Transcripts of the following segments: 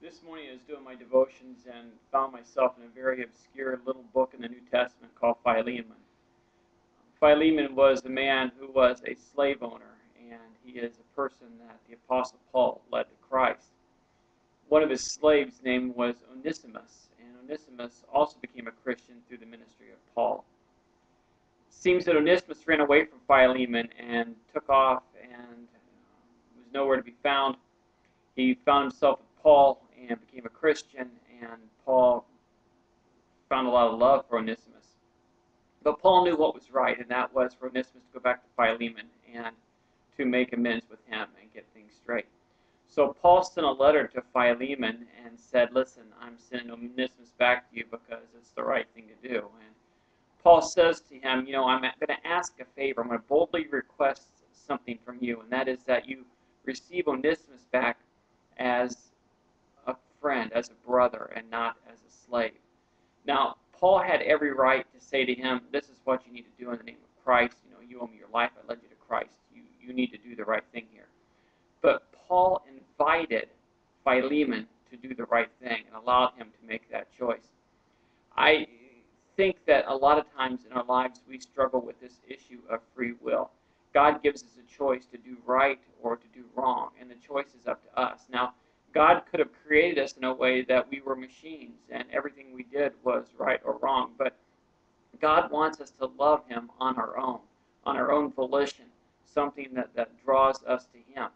This morning I was doing my devotions and found myself in a very obscure little book in the New Testament called Philemon. Philemon was a man who was a slave owner, and he is a person that the Apostle Paul led to Christ. One of his slaves' name was Onesimus, and Onesimus also became a Christian through the ministry of Paul. It seems that Onesimus ran away from Philemon and took off and was nowhere to be found. He found himself with Paul and became a Christian, and Paul found a lot of love for Onesimus. But Paul knew what was right, and that was for Onesimus to go back to Philemon and to make amends with him and get things straight. So Paul sent a letter to Philemon and said, listen, I'm sending Onesimus back to you because it's the right thing to do. And Paul says to him, I'm going to ask a favor. I'm going to boldly request something from you, and that is that you receive Onesimus back as a friend, as a brother, and not as a slave. Now, Paul had every right to say to him, this is what you need to do in the name of Christ. You owe me your life. I led you to Christ. You need to do the right thing here. But Paul invited Philemon to do the right thing and allowed him to make that choice. I think that a lot of times in our lives we struggle with this issue of free will. God gives us a choice to do right or to do wrong, and the choice is up to us. Now, God could have created us in a way that we were machines and everything we did was right or wrong, but God wants us to love Him on our own volition, something that draws us to Him.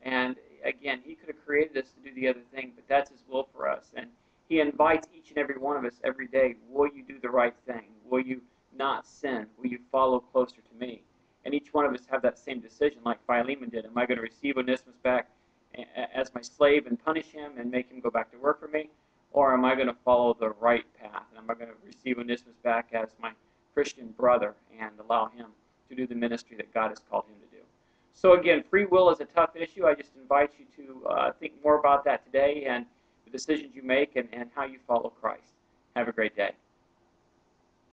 And again, He could have created us to do the other thing, but that's His will for us. And He invites each and every one of us every day, will you do the right thing? Will you not sin? Will you follow closer to me? And each one of us have that same decision like Philemon did. Am I going to receive Onesimus back as my slave and punish him and make him go back to work for me? Or am I going to follow the right path? And am I going to receive Onesimus back as my Christian brother and allow him to do the ministry that God has called him to do? So again, free will is a tough issue. I just invite you to think more about that today and the decisions you make and how you follow Christ. Have a great day.